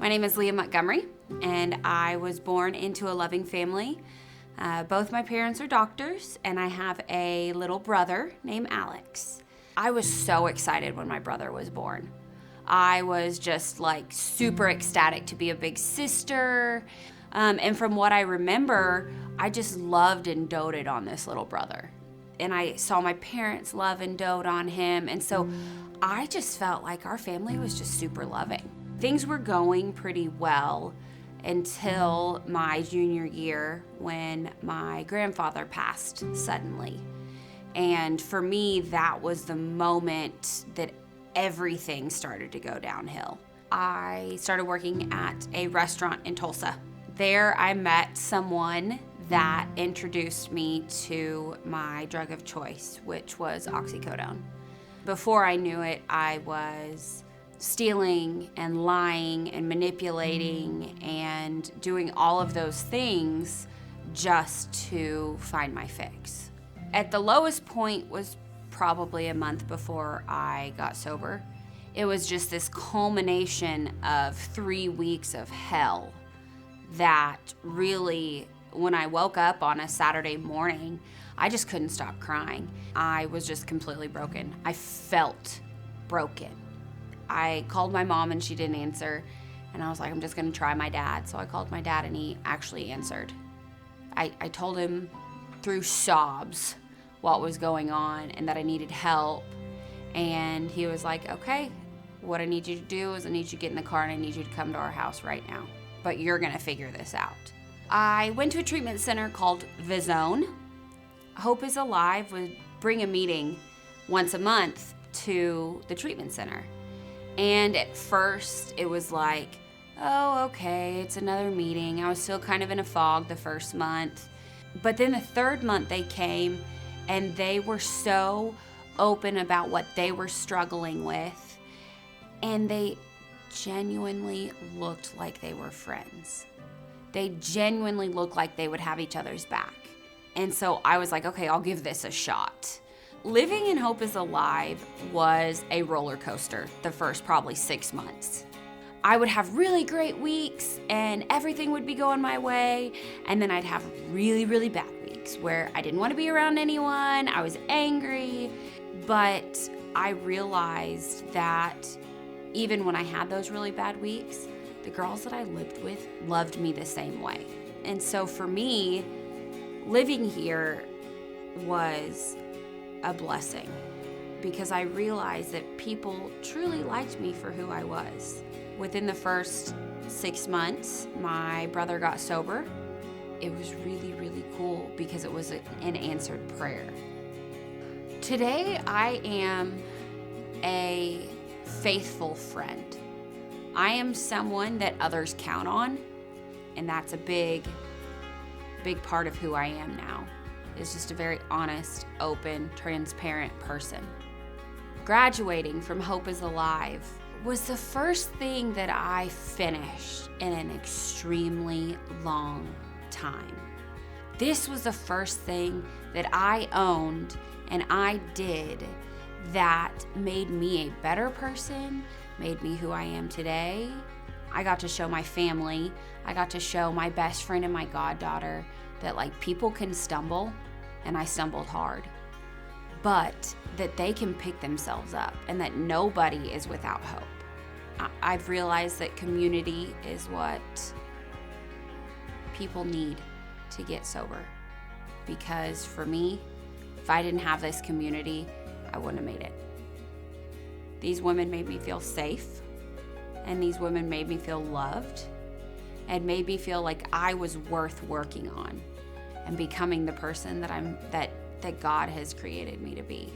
My name is Leah Montgomery, and I was born into a loving family. Both my parents are doctors, and I have a little brother named Alex. I was so excited when my brother was born. I was just like super ecstatic to be a big sister. And from what I remember, I just loved and doted on this little brother. And I saw my parents love and dote on him. And so I just felt like our family was just super loving. Things were going pretty well until my junior year when my grandfather passed suddenly. And for me, that was the moment that everything started to go downhill. I started working at a restaurant in Tulsa. There I met someone that introduced me to my drug of choice, which was oxycodone. Before I knew it, I was stealing and lying and manipulating and doing all of those things just to find my fix. At the lowest point was probably a month before I got sober. It was just this culmination of 3 weeks of hell that really, when I woke up on a Saturday morning, I just couldn't stop crying. I was just completely broken. I felt broken. I called my mom and she didn't answer, and I was like, I'm just gonna try my dad. So I called my dad and he actually answered. I told him through sobs what was going on and that I needed help. And he was like, okay, what I need you to do is I need you to get in the car and I need you to come to our house right now. But you're gonna figure this out. I went to a treatment center called The Zone. Hope is Alive would bring a meeting once a month to the treatment center. And at first it was like, oh, okay, it's another meeting. I was still kind of in a fog the first month. But then the third month they came and they were so open about what they were struggling with. And they genuinely looked like they were friends. They genuinely looked like they would have each other's back. And so I was like, okay, I'll give this a shot. Living in Hope is Alive was a roller coaster the first probably 6 months. I would have really great weeks and everything would be going my way. And then I'd have really, really bad weeks where I didn't want to be around anyone. I was angry. But I realized that even when I had those really bad weeks, the girls that I lived with loved me the same way. And so for me, living here was a blessing because I realized that people truly liked me for who I was. Within the first 6 months, my brother got sober. It was really, really cool because it was an answered prayer. Today, I am a faithful friend. I am someone that others count on, and that's a big part of who I am now. Is just a very honest, open, transparent person. Graduating from Hope is Alive was the first thing that I finished in an extremely long time. This was the first thing that I owned and I did that made me a better person, made me who I am today. I got to show my family, I got to show my best friend and my goddaughter that like people can stumble, and I stumbled hard, but that they can pick themselves up and that nobody is without hope. I've realized that community is what people need to get sober, because for me, if I didn't have this community, I wouldn't have made it. These women made me feel safe, and these women made me feel loved and made me feel like I was worth working on and becoming the person that God has created me to be.